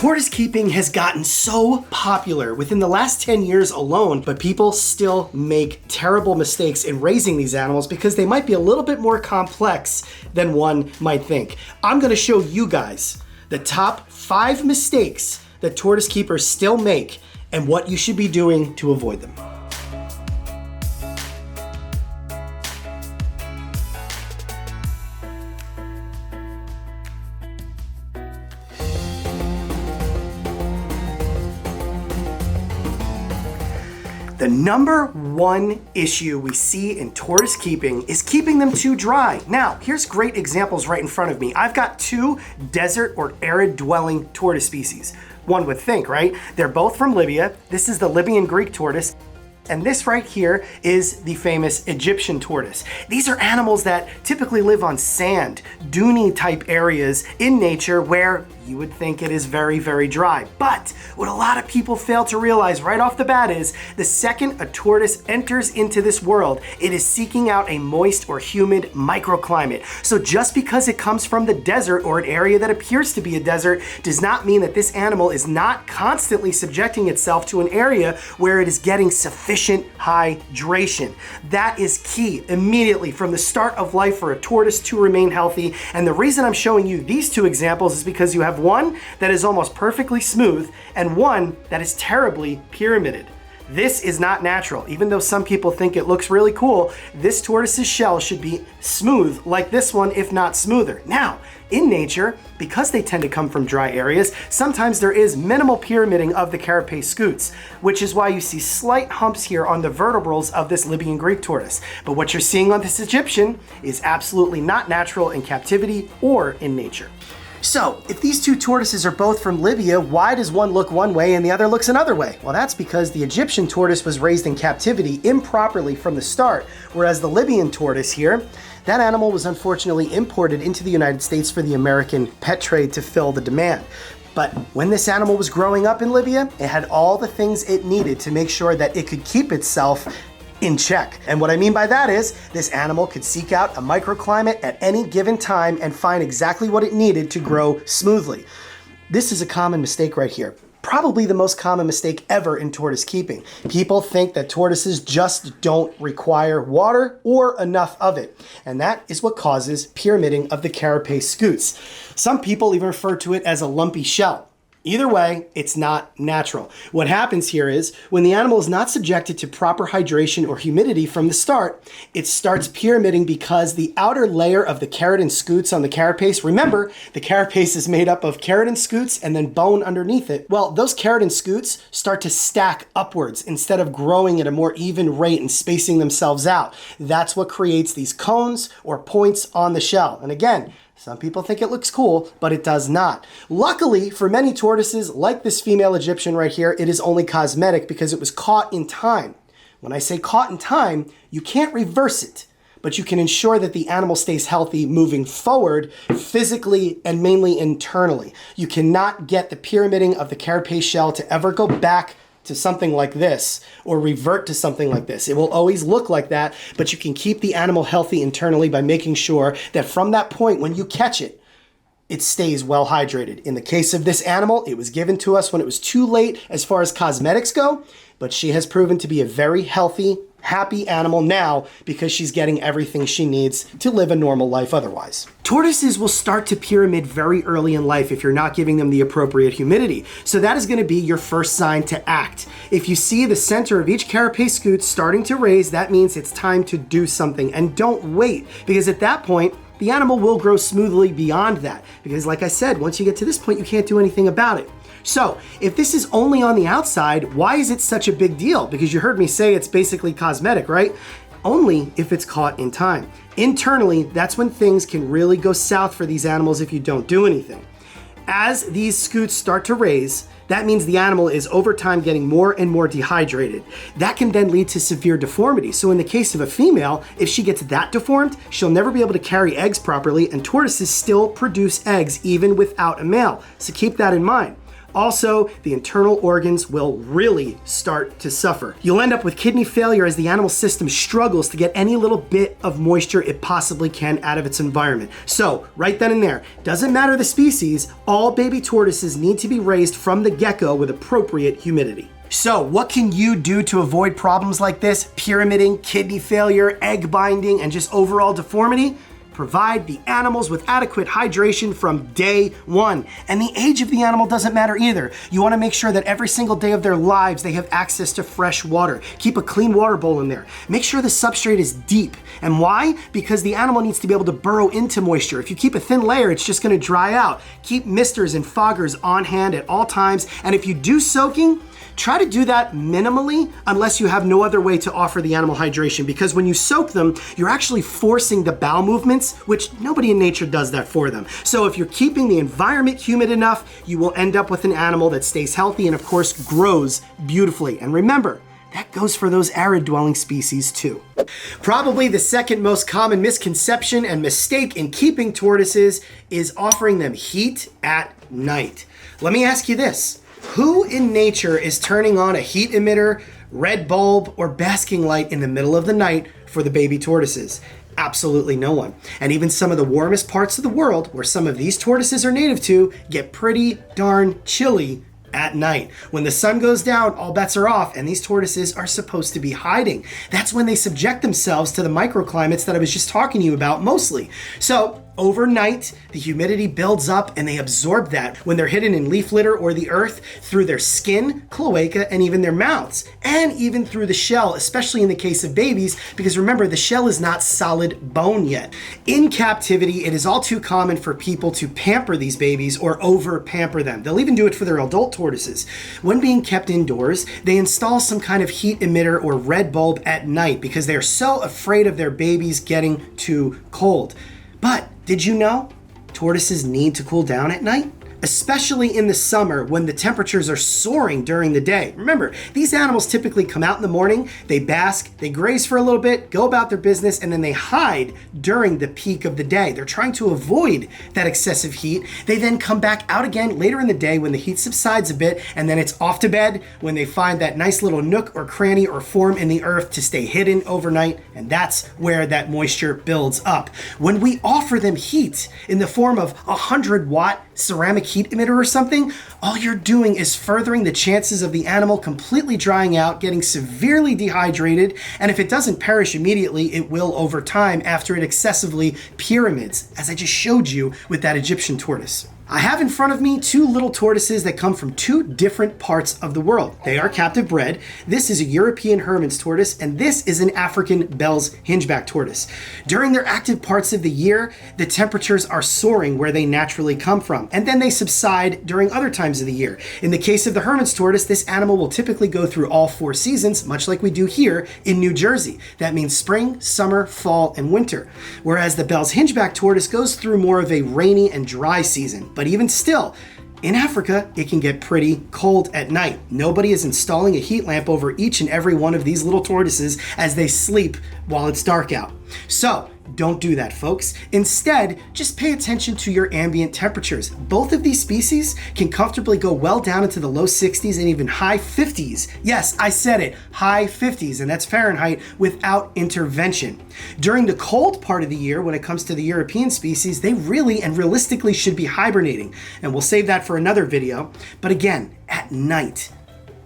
Tortoise keeping has gotten so popular within the last 10 years alone, but people still make terrible mistakes in raising these animals because they might be a little bit more complex than one might think. I'm gonna show you guys the top 5 mistakes that tortoise keepers still make and what you should be doing to avoid them. The number one issue we see in tortoise keeping is keeping them too dry. Now, here's great examples right in front of me. I've got 2 desert or arid dwelling tortoise species. One would think, right? They're both from Libya. This is the Libyan Greek tortoise. And this right here is the famous Egyptian tortoise. These are animals that typically live on sand, duny type areas in nature where you would think it is very, very dry. But what a lot of people fail to realize right off the bat is the second a tortoise enters into this world, it is seeking out a moist or humid microclimate. So just because it comes from the desert or an area that appears to be a desert does not mean that this animal is not constantly subjecting itself to an area where it is getting sufficient hydration. That is key immediately from the start of life for a tortoise to remain healthy. And the reason I'm showing you these 2 examples is because you have one that is almost perfectly smooth and one that is terribly pyramided. This is not natural. Even though some people think it looks really cool, this tortoise's shell should be smooth like this one, if not smoother. Now, in nature, because they tend to come from dry areas, sometimes there is minimal pyramiding of the carapace scutes, which is why you see slight humps here on the vertebrals of this Libyan Greek tortoise. But what you're seeing on this Egyptian is absolutely not natural in captivity or in nature. So, if these 2 tortoises are both from Libya, why does one look one way and the other looks another way? Well, that's because the Egyptian tortoise was raised in captivity improperly from the start, whereas the Libyan tortoise here, that animal was unfortunately imported into the United States for the American pet trade to fill the demand. But when this animal was growing up in Libya, it had all the things it needed to make sure that it could keep itself in check. And what I mean by that is this animal could seek out a microclimate at any given time and find exactly what it needed to grow smoothly. This is a common mistake right here. Probably the most common mistake ever in tortoise keeping. People think that tortoises just don't require water or enough of it. And that is what causes pyramiding of the carapace scutes. Some people even refer to it as a lumpy shell. Either way, it's not natural. What happens here is when the animal is not subjected to proper hydration or humidity from the start, it starts pyramiding because the outer layer of the keratin scutes on the carapace, remember, the carapace is made up of keratin scutes and then bone underneath it. Well, those keratin scutes start to stack upwards instead of growing at a more even rate and spacing themselves out. That's what creates these cones or points on the shell. And again, some people think it looks cool, but it does not. Luckily, for many tortoises, like this female Egyptian right here, it is only cosmetic because it was caught in time. When I say caught in time, you can't reverse it, but you can ensure that the animal stays healthy moving forward, physically and mainly internally. You cannot get the pyramiding of the carapace shell to ever go back to something like this or revert to something like this. It will always look like that, but you can keep the animal healthy internally by making sure that from that point when you catch it, it stays well hydrated. In the case of this animal, it was given to us when it was too late as far as cosmetics go, but she has proven to be a very healthy, happy animal now because she's getting everything she needs to live a normal life otherwise. Tortoises will start to pyramid very early in life if you're not giving them the appropriate humidity. So that is going to be your first sign to act. If you see the center of each carapace scoot starting to raise, that means it's time to do something. And don't wait, because at that point, the animal will grow smoothly beyond that. Because like I said, once you get to this point, you can't do anything about it. So if this is only on the outside, why is it such a big deal? Because you heard me say it's basically cosmetic, right? Only if it's caught in time. Internally, that's when things can really go south for these animals if you don't do anything. As these scutes start to raise, that means the animal is over time getting more and more dehydrated. That can then lead to severe deformity. So in the case of a female, if she gets that deformed, she'll never be able to carry eggs properly, and tortoises still produce eggs even without a male. So keep that in mind. Also, the internal organs will really start to suffer. You'll end up with kidney failure as the animal system struggles to get any little bit of moisture it possibly can out of its environment. So, right then and there, doesn't matter the species, all baby tortoises need to be raised from the get-go with appropriate humidity. So what can you do to avoid problems like this? Pyramiding, kidney failure, egg binding, and just overall deformity? Provide the animals with adequate hydration from day one. And the age of the animal doesn't matter either. You want to make sure that every single day of their lives they have access to fresh water. Keep a clean water bowl in there. Make sure the substrate is deep. And why? Because the animal needs to be able to burrow into moisture. If you keep a thin layer, it's just going to dry out. Keep misters and foggers on hand at all times. And if you do soaking, try to do that minimally unless you have no other way to offer the animal hydration, because when you soak them, you're actually forcing the bowel movements, which nobody in nature does that for them. So if you're keeping the environment humid enough, you will end up with an animal that stays healthy and of course grows beautifully. And remember, that goes for those arid dwelling species too. Probably the second most common misconception and mistake in keeping tortoises is offering them heat at night. Let me ask you this. Who in nature is turning on a heat emitter, red bulb, or basking light in the middle of the night for the baby tortoises? Absolutely no one. And even some of the warmest parts of the world, where some of these tortoises are native to, get pretty darn chilly at night. When the sun goes down, all bets are off, and these tortoises are supposed to be hiding. That's when they subject themselves to the microclimates that I was just talking to you about mostly. So overnight, the humidity builds up and they absorb that when they're hidden in leaf litter or the earth through their skin, cloaca, and even their mouths, and even through the shell, especially in the case of babies, because remember, the shell is not solid bone yet. In captivity, it is all too common for people to pamper these babies or over pamper them. They'll even do it for their adult tortoises. When being kept indoors, they install some kind of heat emitter or red bulb at night because they're so afraid of their babies getting too cold. But did you know tortoises need to cool down at night? Especially in the summer when the temperatures are soaring during the day. Remember, these animals typically come out in the morning, they bask, they graze for a little bit, go about their business, and then they hide during the peak of the day. They're trying to avoid that excessive heat. They then come back out again later in the day when the heat subsides a bit, and then it's off to bed when they find that nice little nook or cranny or form in the earth to stay hidden overnight, and that's where that moisture builds up. When we offer them heat in the form of a 100-watt ceramic heat emitter or something, all you're doing is furthering the chances of the animal completely drying out, getting severely dehydrated, and if it doesn't perish immediately, it will over time after it excessively pyramids, as I just showed you with that Egyptian tortoise. I have in front of me two little tortoises that come from two different parts of the world. They are captive bred. This is a European Hermann's tortoise, and this is an African Bell's hingeback tortoise. During their active parts of the year, the temperatures are soaring where they naturally come from, and then they subside during other times of the year. In the case of the Hermann's tortoise, this animal will typically go through all 4 seasons, much like we do here in New Jersey. That means spring, summer, fall, and winter. Whereas the Bell's hingeback tortoise goes through more of a rainy and dry season. But even still, in Africa, it can get pretty cold at night. Nobody is installing a heat lamp over each and every one of these little tortoises as they sleep while it's dark out. So, don't do that, folks. Instead, just pay attention to your ambient temperatures. Both of these species can comfortably go well down into the low 60s and even high 50s. Yes, I said it, high 50s, and that's Fahrenheit, without intervention. During the cold part of the year, when it comes to the European species, they really and realistically should be hibernating, and we'll save that for another video. But again, at night,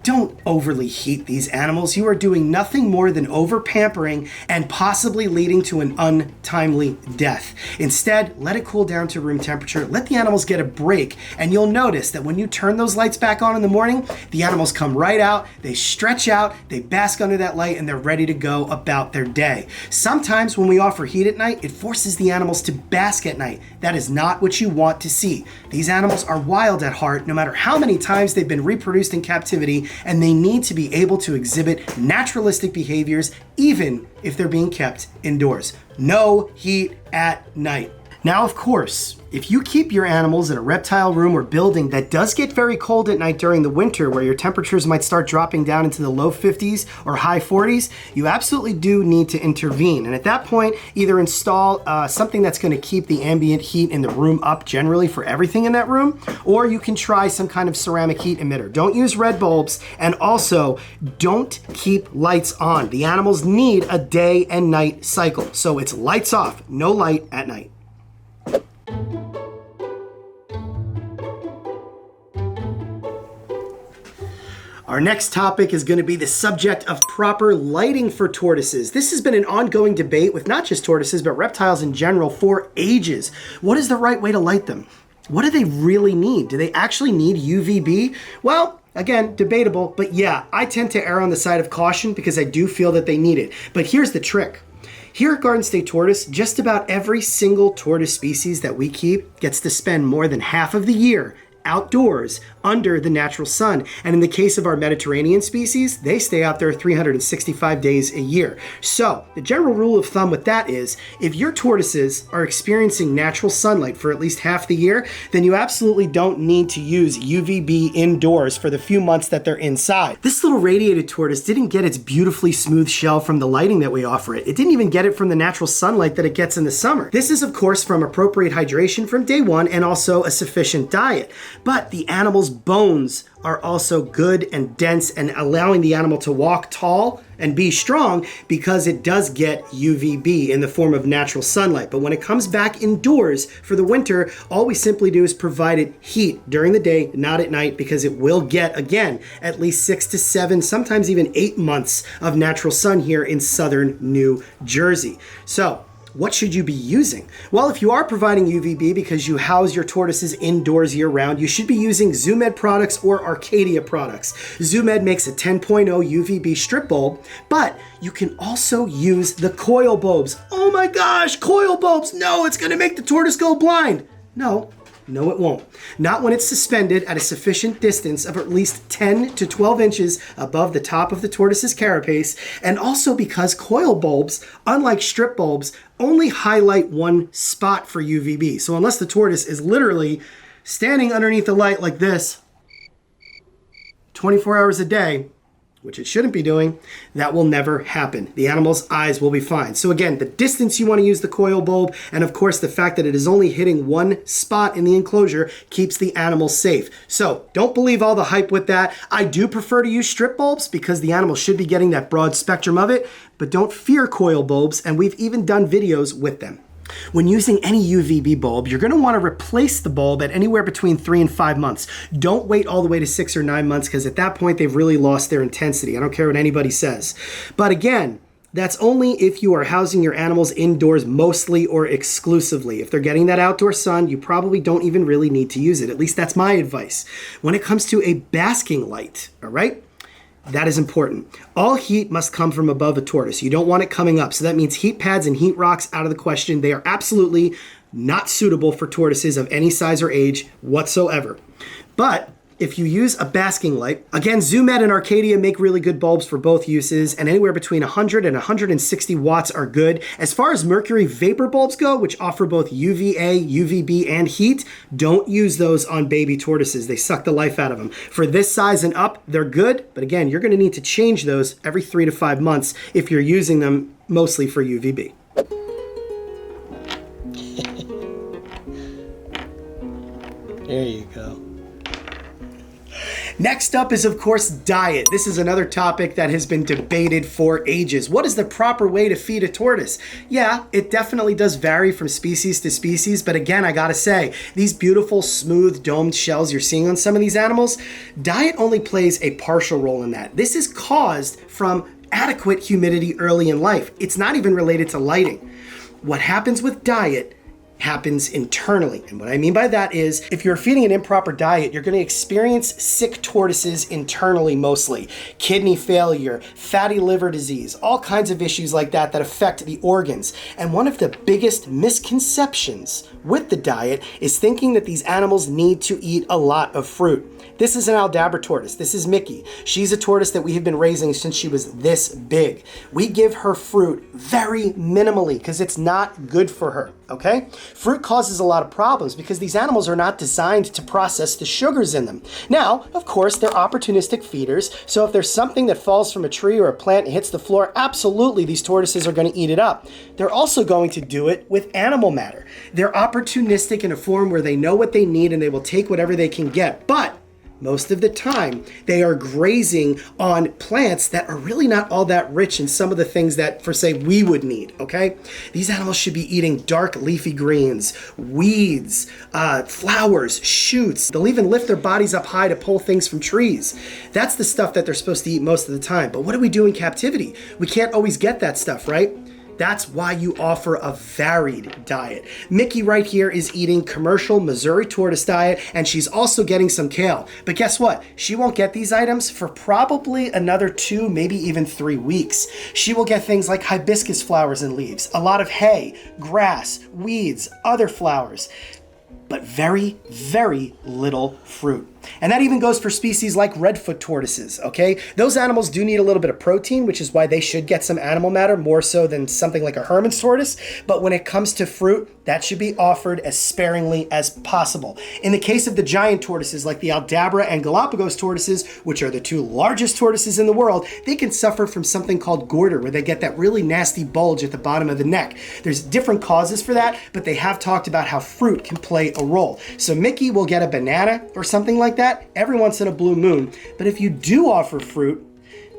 don't overly heat these animals. You are doing nothing more than over-pampering and possibly leading to an untimely death. Instead, let it cool down to room temperature. Let the animals get a break, and you'll notice that when you turn those lights back on in the morning, the animals come right out, they stretch out, they bask under that light, and they're ready to go about their day. Sometimes when we offer heat at night, it forces the animals to bask at night. That is not what you want to see. These animals are wild at heart, no matter how many times they've been reproduced in captivity, and they need to be able to exhibit naturalistic behaviors even if they're being kept indoors. No heat at night. Now, of course, if you keep your animals in a reptile room or building that does get very cold at night during the winter, where your temperatures might start dropping down into the low 50s or high 40s, you absolutely do need to intervene. And at that point, either install something that's going to keep the ambient heat in the room up generally for everything in that room, or you can try some kind of ceramic heat emitter. Don't use red bulbs, and also don't keep lights on. The animals need a day and night cycle. So it's lights off, no light at night. Our next topic is going to be the subject of proper lighting for tortoises. This has been an ongoing debate with not just tortoises, but reptiles in general for ages. What is the right way to light them? What do they really need? Do they actually need UVB? Well, again, debatable, but yeah, I tend to err on the side of caution because I do feel that they need it. But here's the trick. Here at Garden State Tortoise, just about every single tortoise species that we keep gets to spend more than half of the year outdoors under the natural sun. And in the case of our Mediterranean species, they stay out there 365 days a year. So the general rule of thumb with that is, if your tortoises are experiencing natural sunlight for at least half the year, then you absolutely don't need to use UVB indoors for the few months that they're inside. This little radiated tortoise didn't get its beautifully smooth shell from the lighting that we offer it. It didn't even get it from the natural sunlight that it gets in the summer. This is, of course, from appropriate hydration from day one and also a sufficient diet. But the animal's bones are also good and dense and allowing the animal to walk tall and be strong because it does get UVB in the form of natural sunlight. But when it comes back indoors for the winter, all we simply do is provide it heat during the day, not at night, because it will get, again, at least 6 to 7, sometimes even 8 months of natural sun here in southern New Jersey. So, what should you be using? Well, if you are providing UVB because you house your tortoises indoors year-round, you should be using Zoomed products or Arcadia products. Zoomed makes a 10.0 UVB strip bulb, but you can also use the coil bulbs. Oh my gosh, coil bulbs! No, it's gonna make the tortoise go blind. No, it won't. Not when it's suspended at a sufficient distance of at least 10 to 12 inches above the top of the tortoise's carapace, and also because coil bulbs, unlike strip bulbs, only highlight one spot for UVB. So unless the tortoise is literally standing underneath the light like this 24 hours a day, which it shouldn't be doing, that will never happen. The animal's eyes will be fine. So again, the distance you want to use the coil bulb, and of course the fact that it is only hitting one spot in the enclosure keeps the animal safe. So don't believe all the hype with that. I do prefer to use strip bulbs because the animal should be getting that broad spectrum of it, but don't fear coil bulbs, and we've even done videos with them. When using any UVB bulb, you're going to want to replace the bulb at anywhere between 3 and 5 months. Don't wait all the way to 6 or 9 months because at that point they've really lost their intensity. I don't care what anybody says. But again, that's only if you are housing your animals indoors mostly or exclusively. If they're getting that outdoor sun, you probably don't even really need to use it. At least that's my advice. When it comes to a basking light, all right? That is important. All heat must come from above a tortoise. You don't want it coming up. So that means heat pads and heat rocks out of the question. They are absolutely not suitable for tortoises of any size or age whatsoever. But if you use a basking light, again, Zoomed and Arcadia make really good bulbs for both uses, and anywhere between 100 and 160 watts are good. As far as mercury vapor bulbs go, which offer both UVA, UVB, and heat, don't use those on baby tortoises. They suck the life out of them. For this size and up, they're good, but again, you're gonna need to change those every 3 to 5 months if you're using them mostly for UVB. There you go. Next up is, of course, diet. This is another topic that has been debated for ages. What is the proper way to feed a tortoise? Yeah, it definitely does vary from species to species, but again, I gotta say, these beautiful, smooth, domed shells you're seeing on some of these animals, diet only plays a partial role in that. This is caused from adequate humidity early in life. It's not even related to lighting. What happens with diet happens internally. And what I mean by that is, if you're feeding an improper diet, you're going to experience sick tortoises internally mostly. Kidney failure, fatty liver disease, all kinds of issues like that that affect the organs. And one of the biggest misconceptions with the diet is thinking that these animals need to eat a lot of fruit. This is an Aldabra tortoise. This is Mickey. She's a tortoise that we have been raising since she was this big. We give her fruit very minimally because it's not good for her. okay? Fruit causes a lot of problems because these animals are not designed to process the sugars in them. Now, of course, they're opportunistic feeders, so if there's something that falls from a tree or a plant and hits the floor, absolutely these tortoises are going to eat it up. They're also going to do it with animal matter. They're opportunistic in a form where they know what they need and they will take whatever they can get, but most of the time, they are grazing on plants that are really not all that rich in some of the things that, for say, we would need, okay? These animals should be eating dark leafy greens, weeds, flowers, shoots. They'll even lift their bodies up high to pull things from trees. That's the stuff that they're supposed to eat most of the time. But what do we do in captivity? We can't always get that stuff, right? That's why you offer a varied diet. Mickey right here is eating commercial Missouri tortoise diet, and she's also getting some kale. But guess what? She won't get these items for probably another 2, maybe even 3 weeks. She will get things like hibiscus flowers and leaves, a lot of hay, grass, weeds, other flowers, but very, very little fruit. And that even goes for species like redfoot tortoises, okay? Those animals do need a little bit of protein, which is why they should get some animal matter, more so than something like a Herman's tortoise. But when it comes to fruit, that should be offered as sparingly as possible. In the case of the giant tortoises, like the Aldabra and Galapagos tortoises, which are the 2 largest tortoises in the world, they can suffer from something called goiter, where they get that really nasty bulge at the bottom of the neck. There's different causes for that, but they have talked about how fruit can play a role. So Mickey will get a banana or something like that every once in a blue moon. But if you do offer fruit,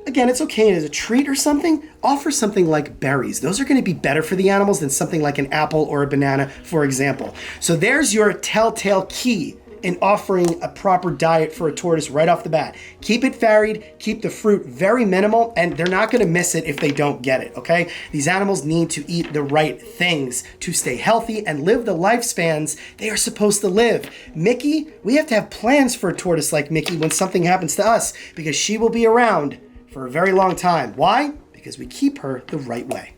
again, it's okay as a treat or something, offer something like berries. Those are going to be better for the animals than something like an apple or a banana, for example. So there's your telltale key in offering a proper diet for a tortoise right off the bat. Keep it varied, keep the fruit very minimal, and they're not going to miss it if they don't get it, okay? These animals need to eat the right things to stay healthy and live the lifespans they are supposed to live. Mickey, we have to have plans for a tortoise like Mickey when something happens to us, because she will be around for a very long time. Why? Because we keep her the right way.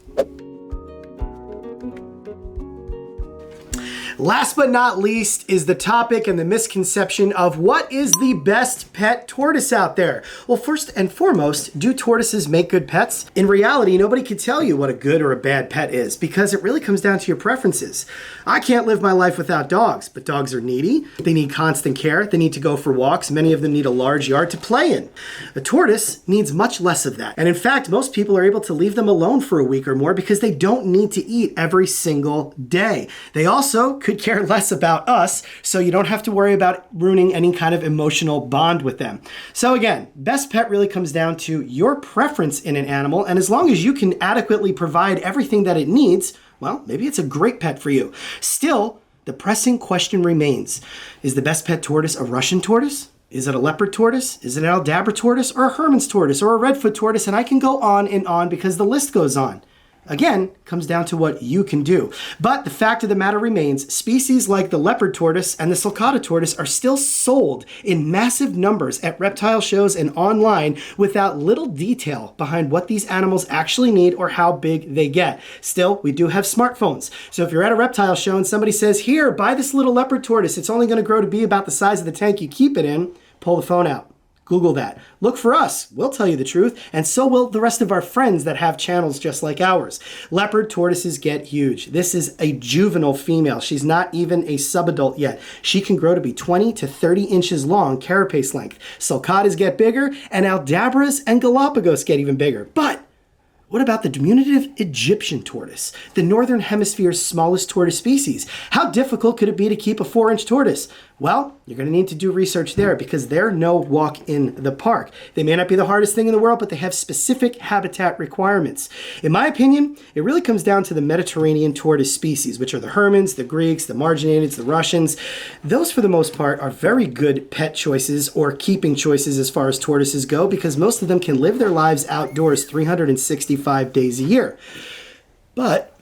Last but not least is the topic and the misconception of what is the best pet tortoise out there. Well, first and foremost, do tortoises make good pets? In reality, nobody can tell you what a good or a bad pet is because it really comes down to your preferences. I can't live my life without dogs, but dogs are needy. They need constant care. They need to go for walks. Many of them need a large yard to play in. A tortoise needs much less of that. And in fact, most people are able to leave them alone for a week or more because they don't need to eat every single day. They also could care less about us, so you don't have to worry about ruining any kind of emotional bond with them. So again, best pet really comes down to your preference in an animal, and as long as you can adequately provide everything that it needs, well, maybe it's a great pet for you. Still, the pressing question remains, is the best pet tortoise a Russian tortoise? Is it a leopard tortoise? Is it an Aldabra tortoise or a Herman's tortoise or a redfoot tortoise? And I can go on and on because the list goes on. Again, comes down to what you can do. But the fact of the matter remains, species like the leopard tortoise and the sulcata tortoise are still sold in massive numbers at reptile shows and online without little detail behind what these animals actually need or how big they get. Still, we do have smartphones. So if you're at a reptile show and somebody says, here, buy this little leopard tortoise, it's only going to grow to be about the size of the tank you keep it in, pull the phone out. Google that. Look for us. We'll tell you the truth, and so will the rest of our friends that have channels just like ours. Leopard tortoises get huge. This is a juvenile female. She's not even a subadult yet. She can grow to be 20 to 30 inches long carapace length. Sulcatas get bigger, and Aldabras and Galapagos get even bigger. But what about the diminutive Egyptian tortoise, the northern hemisphere's smallest tortoise species? How difficult could it be to keep a 4-inch tortoise? Well, you're going to need to do research there because they're no walk in the park. They may not be the hardest thing in the world, but they have specific habitat requirements. In my opinion, it really comes down to the Mediterranean tortoise species, which are the Hermans, the Greeks, the Marginateds, the Russians. Those, for the most part, are very good pet choices or keeping choices as far as tortoises go because most of them can live their lives outdoors 365 days a year. But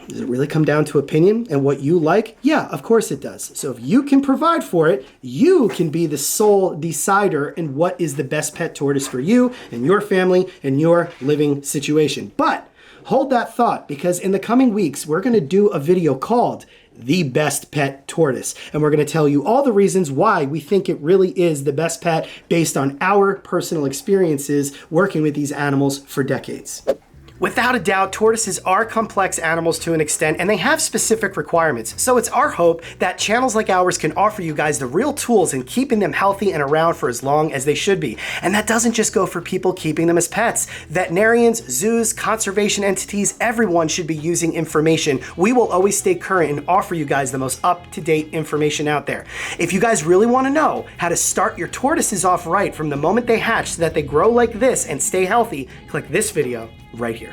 does it really come down to opinion and what you like? Yeah, of course it does. So if you can provide for it, you can be the sole decider in what is the best pet tortoise for you and your family and your living situation. But hold that thought because in the coming weeks, we're going to do a video called The Best Pet Tortoise. And we're going to tell you all the reasons why we think it really is the best pet based on our personal experiences working with these animals for decades. Without a doubt, tortoises are complex animals to an extent, and they have specific requirements. So it's our hope that channels like ours can offer you guys the real tools in keeping them healthy and around for as long as they should be. And that doesn't just go for people keeping them as pets. Veterinarians, zoos, conservation entities, everyone should be using information. We will always stay current and offer you guys the most up-to-date information out there. If you guys really want to know how to start your tortoises off right from the moment they hatch so that they grow like this and stay healthy, click this video right here.